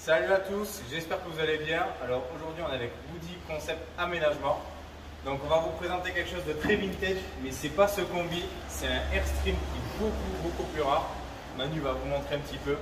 Salut à tous, j'espère que vous allez bien. Alors aujourd'hui on est avec Woody Concept Aménagement. Donc on va vous présenter quelque chose de très vintage, mais c'est pas ce combi, c'est un Airstream qui est beaucoup plus rare. Manu va vous montrer un petit peu.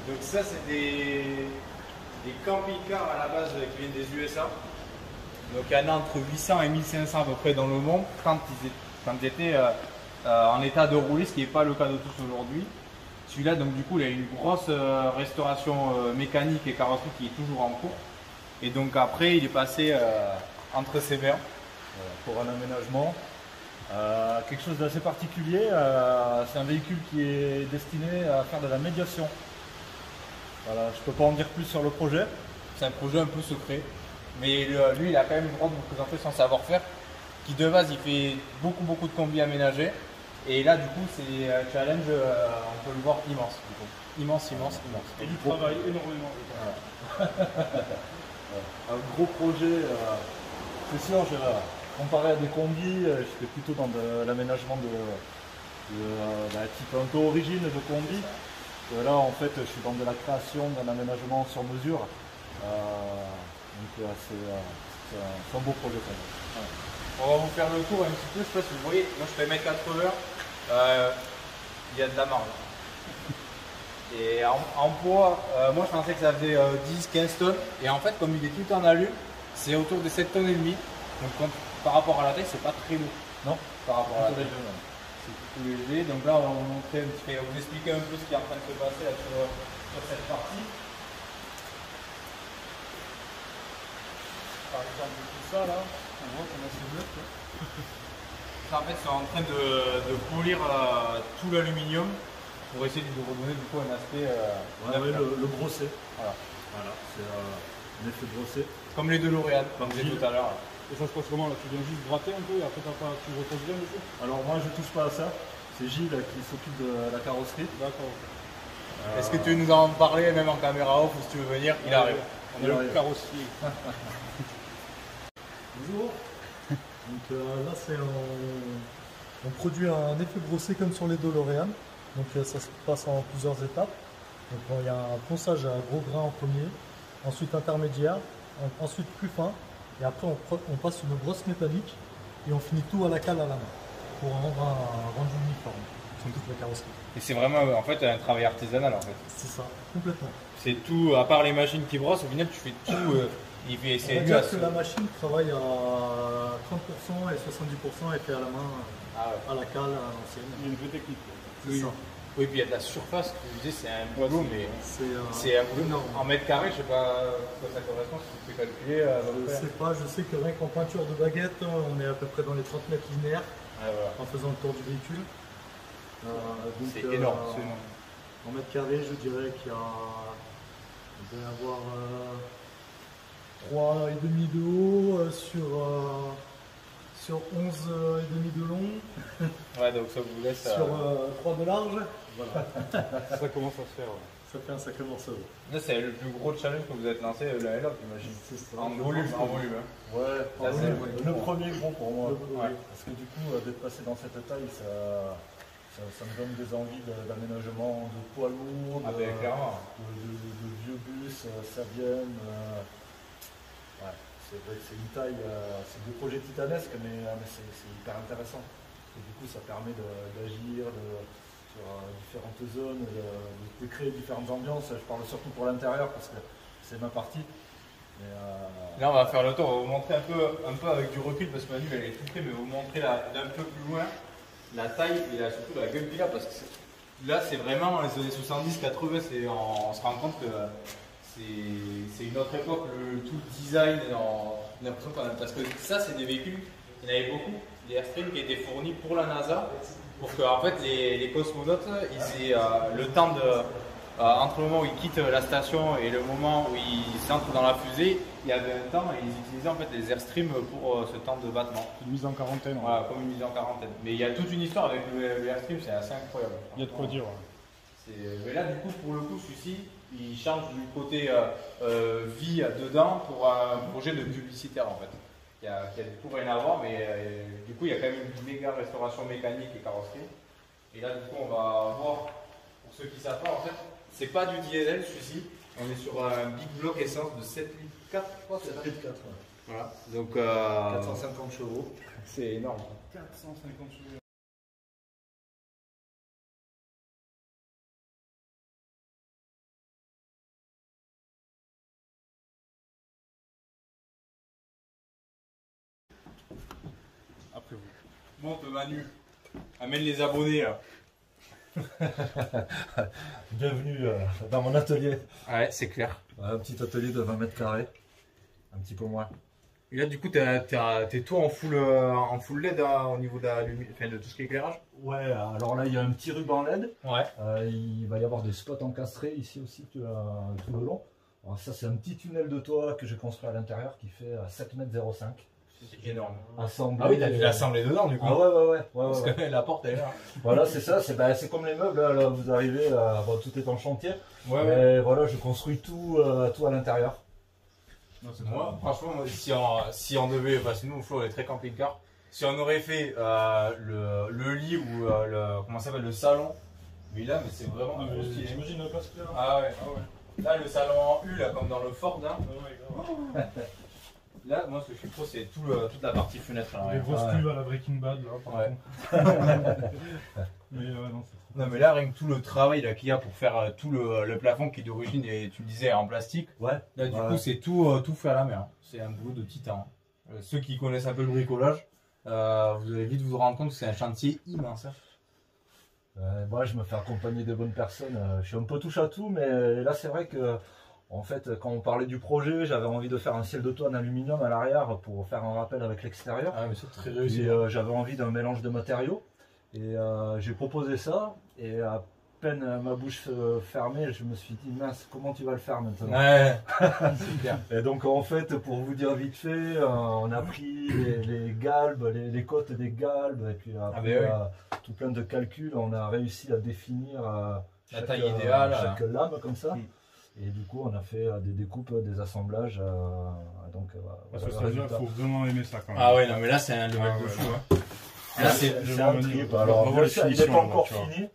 Donc ça c'est des camping-cars à la base qui viennent des USA. Donc il y en a entre 800 et 1500 à peu près dans le monde quand ils étaient en état de rouler, ce qui n'est pas le cas de tous aujourd'hui. Celui-là donc du coup il a une grosse restauration mécanique et carrosserie qui est toujours en cours. Et donc après il est passé entre ses mains. Pour un aménagement. Quelque chose d'assez particulier, c'est un véhicule qui est destiné à faire de la médiation. Voilà, je ne peux pas en dire plus sur le projet. C'est un projet un peu secret, mais lui il a quand même le droit de vous présenter son savoir-faire, qui de base il fait beaucoup de combis aménagés, et là du coup c'est un challenge, on peut le voir immense, du coup. Immense. Et il travaille énormément. Voilà. Un gros projet, c'est sûr, comparé à des combis, j'étais plutôt dans l'aménagement de type un peu origine de combi. Là en fait je suis dans de la création d'un aménagement sur mesure. Donc c'est un beau projet quand même. Ouais. On va vous faire le tour un petit peu, je sais pas si vous voyez, moi je fais 1m80, il y a de la marge. Et en poids, moi je pensais que ça faisait 10-15 tonnes, et en fait comme il est tout en alu, c'est autour de 7 tonnes et demi. Donc par rapport à la taille, c'est pas très lourd. Non, par rapport à la taille. C'est plutôt léger. Donc là, on va vous montrer un petit peu, vous expliquer un peu ce qui est en train de se passer là, sur cette partie. Par exemple, tout ça là, on voit qu'on a ce bloc. En fait, c'est en train de polir tout l'aluminium pour essayer de lui redonner du coup un aspect. Le brossé. Voilà, c'est un effet brossé. comme les DeLorean, comme je disais tout à l'heure. Et ça se passe comment là? Tu viens juste gratter un peu et après tu reposes bien dessus? Alors moi je touche pas à ça, c'est Gilles qui s'occupe de la carrosserie. D'accord. Est-ce que tu veux nous en parler même en caméra off ou si tu veux venir? Il arrive. On est le carrossier. Bonjour. Donc là on produit un effet brossé comme sur les DeLorean. Donc ça se passe en plusieurs étapes. Donc il y a un ponçage à gros grains en premier, ensuite intermédiaire, ensuite plus fin. Et après on passe une brosse métallique et on finit tout à la cale à la main pour rendre un rendu uniforme sur toute la carrosserie. Et c'est vraiment en fait un travail artisanal en fait. C'est ça, complètement. C'est tout, à part les machines qui brossent, au final tu fais tout. On va dire que la machine travaille à 30% et 70% est fait à la main, à la cale, à l'ancienne. Il y a une vraie technique. Oui. Oui, puis il y a de la surface, comme je disais, c'est un boulot, mais c'est un boulot énorme. en mètres carrés, je sais pas quoi ça correspond, si tu peux calculer. Je sais pas, je sais que rien qu'en peinture de baguette, on est à peu près dans les 30 mètres linéaires en faisant le tour du véhicule. C'est énorme, c'est énorme. En mètres carrés, je dirais qu'il y a, il doit y avoir 3,5 de haut sur 11,5 de long. Ouais, donc ça vous laisse. Sur 3 de large. Voilà. Ça commence à se faire. Ouais. Ça fait un sacré morceau. Là, c'est le plus gros challenge que vous êtes lancé l'un et l'autre, j'imagine. C'est ça. En volume. Hein. Ouais, Là, c'est le premier gros pour moi. Ouais. Parce que du coup, d'être passé dans cette taille, ça me donne des envies d'aménagement de poids lourds, Clairement. de vieux bus, Savienne. Ouais, c'est vrai que c'est une taille, c'est des projets titanesques, mais c'est hyper intéressant. Et du coup, ça permet d'agir sur différentes zones, de créer différentes ambiances. Je parle surtout pour l'intérieur parce que c'est ma partie. Mais, Là, on va faire le tour, on va vous montrer un peu avec du recul parce que Manu elle est tout près, mais on va vous montrer d'un peu plus loin la taille et surtout la gueule qu'il a parce que là, c'est vraiment les années 70-80, on se rend compte que c'est une autre époque, tout le design, on a l'impression qu'on a. Parce que ça, c'est des véhicules, il y en avait beaucoup, les Airstream qui étaient fournis pour la NASA, pour que en fait, les cosmonautes ils aient le temps entre le moment où ils quittent la station et le moment où ils entrent dans la fusée, il y avait un temps et ils utilisaient en fait les Airstream pour ce temps de battement. Une mise en quarantaine. Voilà, comme une mise en quarantaine. Mais il y a toute une histoire avec le Airstream, c'est assez incroyable. Il y a de quoi dire. Mais là, du coup, pour le coup, celui-ci, il change du côté vie dedans pour un projet de publicitaire en fait. Il y a tout rien à voir, mais du coup, il y a quand même une méga restauration mécanique et carrosserie. Et là, du coup, on va voir, pour ceux qui ne savent pas, en fait, c'est pas du diesel celui-ci. On est sur un big block essence de 7 litres 4, je crois, 7 litres 4. Voilà. Donc, 450 chevaux. c'est énorme. 450 chevaux. Après vous. Monte Manu, amène les abonnés là. Bienvenue dans mon atelier. Ouais, c'est clair. Un petit atelier de 20 mètres carrés. Un petit peu moins. Et là, du coup, t'es tout en full LED hein, au niveau de tout ce qui est éclairage. Ouais, alors là, il y a un petit ruban LED. Ouais. Il va y avoir des spots encastrés ici aussi tout le long. Alors ça, c'est un petit tunnel de toit que j'ai construit à l'intérieur qui fait 7,05 m. C'est énorme. Assemblé. Ah oui, t'as dû l'assembler dedans du coup. Ah ouais. Parce que la porte elle est là. Voilà, c'est ça. C'est comme les meubles. Là, vous arrivez, tout est en chantier. Ouais, Et voilà, je construis tout à l'intérieur. Moi, franchement, si on devait, parce que nous, Flo, on est très camping-car, si on aurait fait le lit ou comment ça s'appelle, le salon, mais là, mais c'est vraiment gros stylé. J'imagine la place claire. Ah ouais. Là, le salon en U, là, comme dans le Ford, là. Là, moi, ce que je suis trop, c'est toute la partie fenêtre. Là, Les ouais. grosses pubs à la Breaking Bad là, par Ouais. contre. Mais non, c'est Non, mais là, rien que tout le travail là, qu'il y a pour faire tout le plafond qui d'origine est, tu le disais, en plastique. Ouais. Là, du coup, c'est tout fait à la main. C'est un boulot de titan. Ceux qui connaissent un peu le bricolage, vous allez vite vous rendre compte que c'est un chantier immense. Moi, je me fais accompagner de bonnes personnes. Je suis un peu touche à tout, mais là, c'est vrai que, en fait, quand on parlait du projet, j'avais envie de faire un ciel de toit en aluminium à l'arrière pour faire un rappel avec l'extérieur. Ah, mais c'est très Et réussi. j'avais envie d'un mélange de matériaux. Et j'ai proposé ça. Et à peine ma bouche fermée, je me suis dit, mince, comment tu vas le faire maintenant? Ouais, super. Et donc, en fait, pour vous dire vite fait, on a pris les galbes, les côtes des galbes, et puis après, tout plein de calculs, on a réussi à définir La taille idéale. chaque lame comme ça. Et du coup, on a fait des découpes, des assemblages. Donc, parce voilà que le ça, résultat. faut vraiment aimer ça quand même. Ah ouais, non, mais là, c'est un level de fou. Hein. Là, C'est un trip. on Alors, voit les ça, il n'est finitions, pas là, encore tu vois. fini.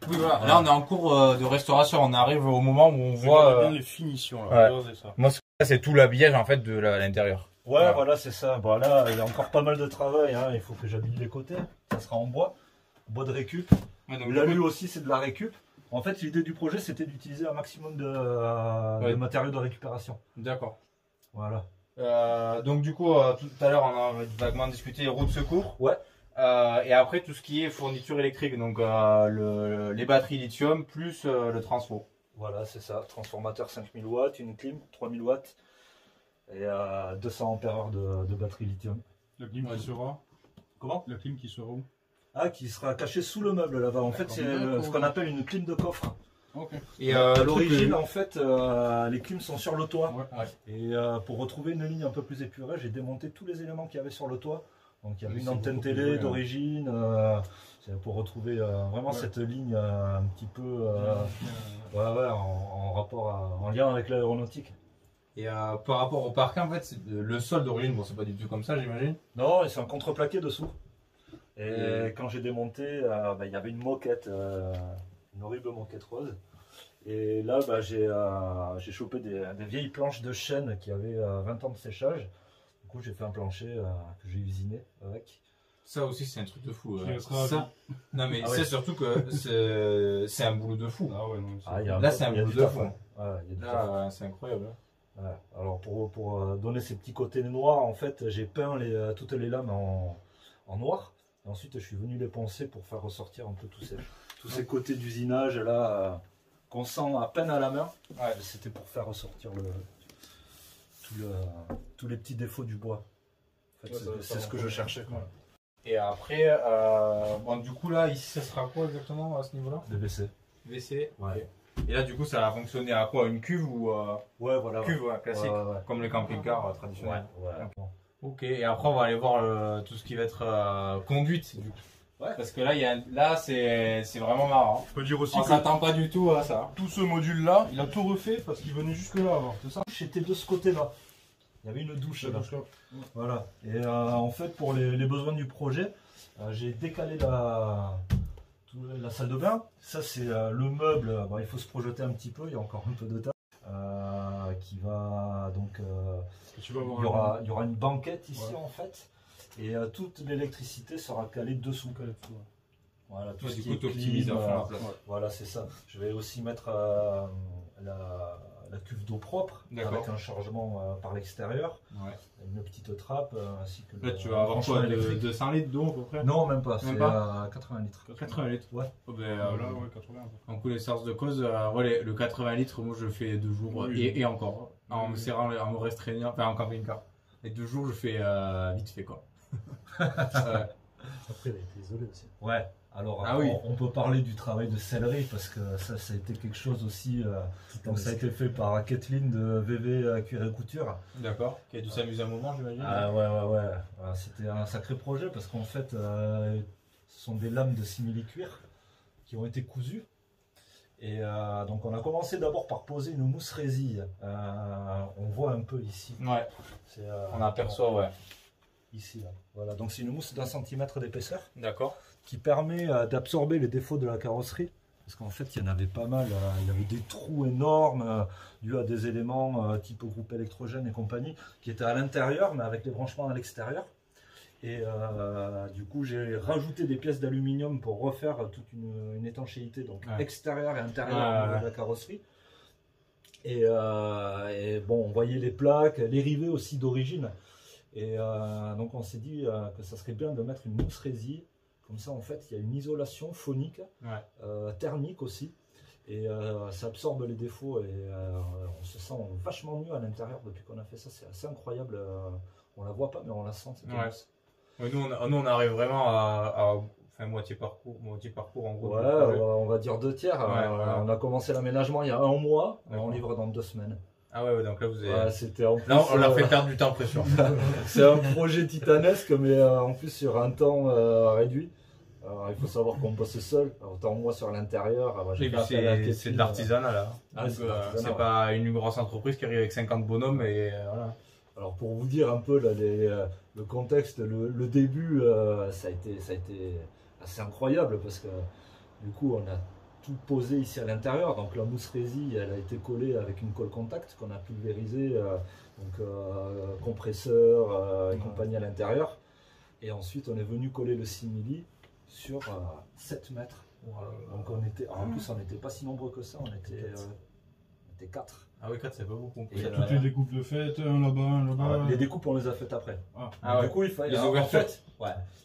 Oui, voilà. Là, on est en cours de restauration. On arrive au moment où on Regarde voit. bien les finitions là. ouais. Regardez ça. Moi, c'est tout l'habillage en fait de l'intérieur. Ouais, voilà, c'est ça. Bon, là, il y a encore pas mal de travail. Hein. Il faut que j'habille les côtés. Ça sera en bois de récup. Ouais, donc, L'alu aussi, c'est de la récup. En fait, l'idée du projet, c'était d'utiliser un maximum de matériaux de récupération. d'accord. Voilà. Donc du coup, tout à l'heure, on a vaguement discuté roue de secours. Ouais. Et après, tout ce qui est fourniture électrique, donc les batteries lithium plus le transfo. Voilà, c'est ça. Transformateur 5000 watts, une clim 3000 watts et 200 ampères de batterie lithium. La clim qui sera. Comment? La clim qui sera où? Ah, qui sera caché sous le meuble là-bas. En fait, c'est ce qu'on appelle une clim de coffre. Ok. Et À l'origine, en fait, les clims sont sur le toit. Ouais. Et pour retrouver une ligne un peu plus épurée, j'ai démonté tous les éléments qu'il y avait sur le toit. Donc il y avait Oui, une c'est antenne beaucoup télé plus, d'origine, c'est pour retrouver vraiment cette ligne un petit peu en rapport, en lien avec l'aéronautique. Et par rapport au parquet, en fait, le sol d'origine, bon, c'est pas du tout comme ça, j'imagine. Non, c'est un contreplaqué dessous. Et quand j'ai démonté, il y avait une moquette, une horrible moquette rose. Et là, bah, j'ai chopé des vieilles planches de chêne qui avaient 20 ans de séchage. Du coup, j'ai fait un plancher que j'ai usiné avec. Ça aussi, c'est un truc de fou. Qui restera à Ça... Non, mais Ah c'est ouais. surtout que c'est un boulot de fou. Ah ouais, non. Ah, il y a Là, c'est un il y a boulot du de taf, fou. ouais. Ouais, il y a du taf. Là, c'est incroyable. Ouais. Alors pour donner ces petits côtés noirs, en fait, j'ai peint toutes les lames en noir. Et ensuite, je suis venu les poncer pour faire ressortir un peu tous ces côtés d'usinage là qu'on sent à peine à la main. Ouais. C'était pour faire ressortir tous les petits défauts du bois. En fait, Ouais, c'est ce que je cherchais. Quoi. Et après, bon, du coup, là, ici, ça sera quoi exactement à ce niveau-là? Le WC. WC. Ouais. Ok. Et là, du coup, ça va fonctionner à quoi? Une cuve ou Ouais, voilà. cuve, ouais, classique, Ouais. comme les camping-cars traditionnels. Ouais. Ok, et après, on va aller voir tout ce qui va être conduite. Du coup. Ouais. Parce que là, là c'est vraiment marrant. Je peux dire aussi On que s'attend pas du tout à ça. tout ce module-là, il a tout refait parce qu'il venait jusque là avant, c'est ça? J'étais de ce côté-là. Il y avait une douche là. Voilà. Et en fait, pour les besoins du projet, j'ai décalé la salle de bain. Ça, c'est le meuble. Bon, il faut se projeter un petit peu. Il y a encore un peu de table. Qui va donc. Tu vas Il y aura une banquette ici en fait. Et toute l'électricité sera calée dessous. Voilà, tout Ouais, ce du qui coup, est tu optimises clim, à fond la place. voilà, c'est ça. Je vais aussi mettre la cuve d'eau propre D'accord. avec un chargement par l'extérieur, Ouais. une petite trappe ainsi que Là, tu vas avoir quoi, 200 litres d'eau à peu près? Non, même pas, Même c'est pas 80 litres. 80 litres. Ouais. Oh, ben, Là, ouais, 80. en connaissance de cause, ouais, le 80 litres, moi je le fais 2 jours Oui. et encore, en me Oui. serrant, en me restreignant, enfin en camping-car. Les 2 jours, je fais vite fait quoi. Ouais. Après, il a été isolé aussi. Ouais. Alors, Ah oui. on peut parler du travail de céleri parce que ça a été quelque chose aussi. Donc, ça a été fait par Kathleen de VV Cuir et Couture. D'accord. Qui a dû s'amuser un moment, j'imagine. Ah ouais. C'était un sacré projet parce qu'en fait, ce sont des lames de simili-cuir qui ont été cousues. Et donc, on a commencé d'abord par poser une mousse résille. On voit un peu ici. Ouais. C'est, On aperçoit, ouais. Ici, là. Voilà. Donc, c'est une mousse d'1 centimètre d'épaisseur D'accord. qui permet d'absorber les défauts de la carrosserie. Parce qu'en fait, il y en avait pas mal. Il y avait des trous énormes dus à des éléments type groupe électrogène et compagnie qui étaient à l'intérieur, mais avec les branchements à l'extérieur. Et du coup, j'ai rajouté des pièces d'aluminium pour refaire toute une étanchéité, donc Ouais. extérieure et intérieure au niveau de la carrosserie. Et bon, on voyait les plaques, les rivets aussi d'origine. Et donc, on s'est dit que ça serait bien de mettre une mousse résille. Comme ça, en fait, il y a une isolation phonique, thermique aussi. Et ça absorbe les défauts et on se sent vachement mieux à l'intérieur depuis qu'on a fait ça. C'est assez incroyable. On la voit pas, mais on la sent. Cette Ouais. mousse. Ouais, nous, on arrive vraiment à enfin, moitié parcours en gros. Ouais, du projet. on va dire 2 tiers. Voilà. On a commencé l'aménagement il y a 1 mois. D'accord. On livre dans 2 semaines. Ah ouais, donc là, vous avez. Ouais, c'était en plus, Là, on leur fait perdre du temps, pression. c'est un projet titanesque, mais en plus sur un temps réduit. Alors, il faut savoir qu'on bosse seul. Autant moi sur l'intérieur. Et puis c'est de l'artisanat là. Ah, Donc, c'est de l'artisanat, c'est ouais. pas une grosse entreprise qui arrive avec 50 bonhommes et voilà. Alors pour vous dire un peu là, le contexte, le début, ça a été assez incroyable parce que du coup on a tout posé ici à l'intérieur. Donc la mousse résille, elle a été collée avec une colle contact qu'on a pulvérisée, donc compresseur et compagnie à l'intérieur. Et ensuite on est venu coller le simili sur 7 mètres. Donc en plus on n'était pas si nombreux que ça, on était 4. Ah oui, 4 c'est pas beaucoup. Et, Toutes les découpes de fête, un là-bas, un là-bas. Les découpes on les a faites après. Ah ouais. Du coup il fallait, Les en ouvertures. fait,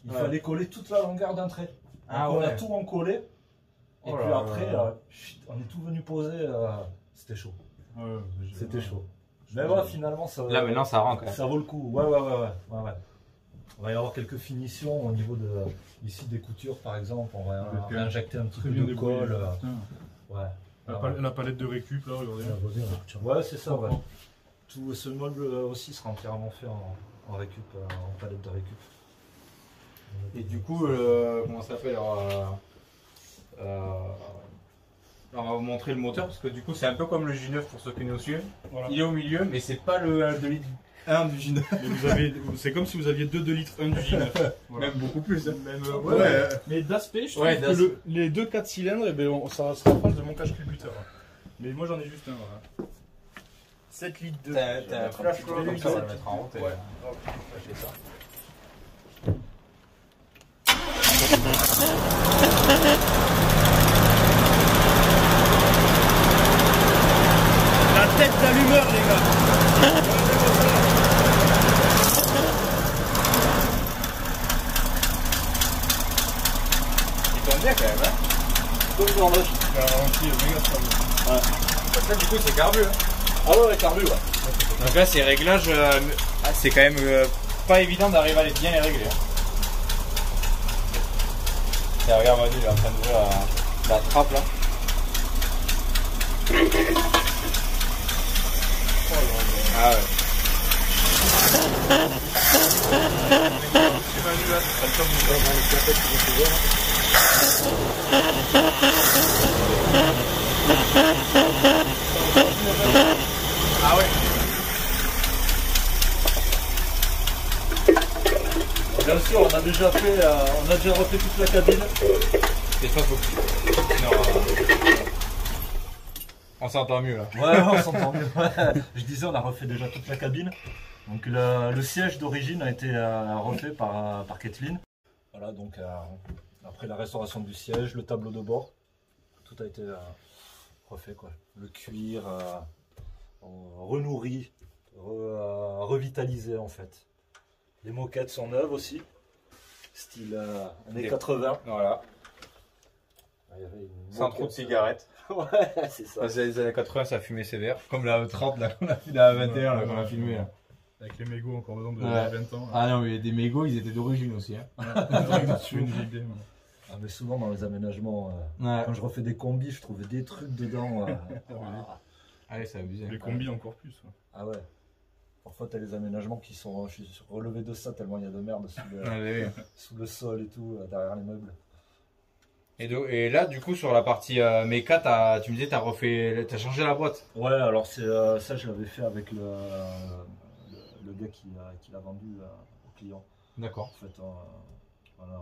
il Ouais. fallait coller toute la longueur d'un trait. Ah Donc, on a ouais. tout encollé. Et Oh puis là après, là. chut, on est tout venu poser. C'était chaud. Ouais, C'était chaud. Mais voilà, finalement, ça, Là maintenant ça rend quand même. ça vaut le coup. Ouais. On va y avoir quelques finitions au niveau de ici des coutures par exemple. On va Ok. injecter un petit Très peu bien de débrouillé. colle. Putain. Ouais. La palette de récup là, regardez. Ouais, c'est ça. Ouais. Tout ce meuble aussi sera entièrement fait en récup, en palette de récup. Et du coup, comment ça s'appelle on va vous montrer le moteur parce que du coup c'est un peu comme le J9 pour ceux qui nous suivent. Voilà. Il est au milieu mais c'est pas le 2 litres 1 du J9. Mais c'est comme si vous aviez 2 litres 1 du J9. Voilà. Même beaucoup plus. Hein. Même, Ouais. Mais d'aspect, je trouve Ouais, que d'aspect. les 2 4 cylindres, eh ben, ça se rapproche de mon cache culbuteur. Mais moi j'en ai juste un. Voilà. 7 litres de. T'as un flash comme comme ça, ça, on va le mettre en route. Ouais. Lâcher ça. La tête d'allumeur, les gars. Il tombe bien quand même, hein. Comme une horloge. Méga stable. Ça, du coup, c'est carbu. Hein. Ah ouais, carbu, ouais. Donc là, ces réglages, c'est quand même pas évident d'arriver à bien les régler. Hein. Et regarde, Manu, il est en train d'ouvrir la trappe là. Ah ouais. Ah ouais. Bien sûr, on a déjà refait toute la cabine. C'est pas beaucoup. Non, on s'entend mieux là. Ouais, on s'entend mieux. Je disais, on a refait déjà toute la cabine. Donc le siège d'origine a été refait par Kathleen. Voilà, donc après la restauration du siège, le tableau de bord, tout a été refait quoi. Le cuir renourri, revitalisé en fait. Les moquettes sont neuves aussi, style années 80. Voilà. Il y avait une Sans trop de moquette, cigarettes. Ouais, c'est ça. Parce que les années 80, ça fumait sévère. Comme la E30 là, qu'on a filmé à 21 là, qu'on a filmé là. Avec les mégots encore dedans de Ouais. 20 ans. Ah non, mais des mégots, ils étaient d'origine aussi. Hein. C'est une idée. Ah, mais souvent dans les aménagements, Ouais. quand je refais des combis, je trouve des trucs dedans. Allez, c'est abusé. Les combis encore plus. Ouais. Ah ouais. Parfois, t'as les aménagements qui sont. Je suis relevé de ça tellement il y a de merde sous le sol et tout, derrière les meubles. Et là, du coup, sur la partie méca, tu me disais, t'as changé la boîte. Ouais, alors ça, je l'avais fait avec le gars qui l'a vendu au client. D'accord. En fait, voilà,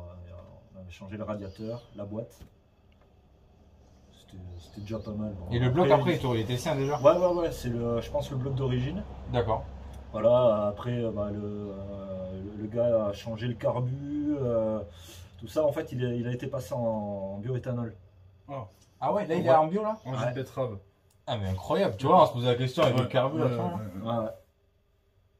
on avait changé le radiateur, la boîte. C'était déjà pas mal. Bon, Et le bloc après, il était sain déjà. Ouais, c'est je pense le bloc d'origine. D'accord. Voilà, après le gars a changé le carbu, tout ça en fait il a été passé en bioéthanol. Ah ouais, là il est en bio là. En jus de betterave. Ah mais incroyable, tu vois, on se posait la question avec le carbu là. Ouais.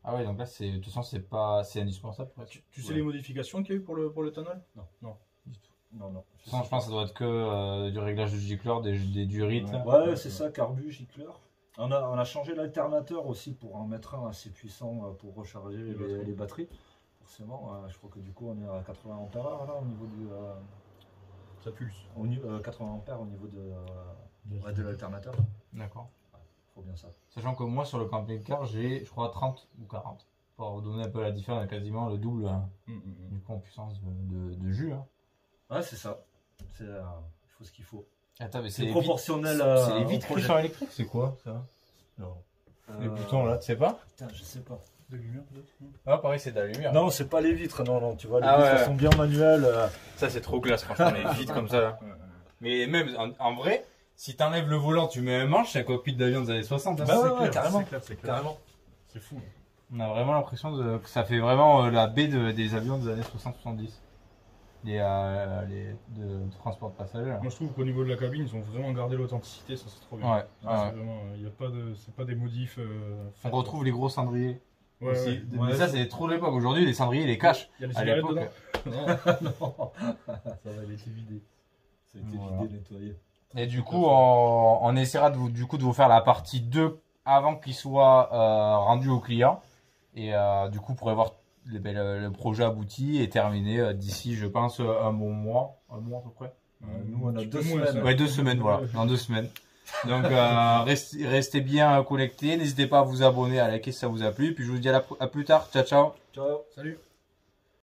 Ah ouais, donc là, de toute façon, c'est indispensable pour être. Tu sais les modifications qu'il y a eu pour l'éthanol? Non. Du tout. Non. De toute façon, je pense que ça doit être que du réglage de gicleur, des durites. Ouais, c'est ça, carbu, gicleur. On a changé l'alternateur aussi pour en mettre un assez puissant pour recharger les batteries. Forcément, je crois que du coup on est à 80 ampères là au niveau du. Ça pulse. 80 ampères au niveau de l'alternateur. D'accord. Faut bien ça. Sachant que moi, sur le camping-car, j'ai, je crois, 30 ou 40. Pour vous donner un peu la différence, on a quasiment le double du coup en puissance de jus. Hein. Ouais, c'est ça. Il faut ce qu'il faut. Attends, mais C'est proportionnel à. C'est les vitres qui sont électriques, c'est quoi ça? Non. Les boutons là, tu sais pas? Putain, je sais pas. De lumière peut-être? Ah, pareil, c'est de la lumière. Non, c'est pas les vitres, non, tu vois, les Ah vitres ouais. sont bien manuelles. Ça, c'est trop classe, franchement, les vitres comme ça là. Mais même en vrai, si t'enlèves le volant, tu mets un manche, c'est un cockpit d'avion des années 60. Hein. Bah ouais, carrément. C'est clair. Carrément. C'est fou. On a vraiment l'impression que ça fait vraiment la baie des avions des années 60-70. De transport de passagers. Là. Moi je trouve qu'au niveau de la cabine, ils ont vraiment gardé l'authenticité, ça c'est trop bien. Ouais. C'est vraiment, c'est pas des modifs. On retrouve les gros cendriers. Ouais, Aussi. ouais. Mais ça, c'est trop l'époque. Aujourd'hui, les cendriers, ils les cachent. Il y a les À cigarettes l'époque, dedans. Non. Ça va, il a été vidé. Ça a été Voilà. vidé, nettoyé. Et du coup, on essaiera de vous faire la partie 2 avant qu'il soit rendu au client. Et du coup, vous pourrez voir le projet abouti et terminé d'ici, je pense, un bon mois. Un mois à peu près. Nous, on a Tu 2 peux moins, semaines. ça. Ouais, 2 semaines, voilà. Dans 2 semaines. Donc, restez bien connectés. N'hésitez pas à vous abonner, à liker si ça vous a plu. Puis je vous dis à plus tard. Ciao, ciao. Ciao. Salut.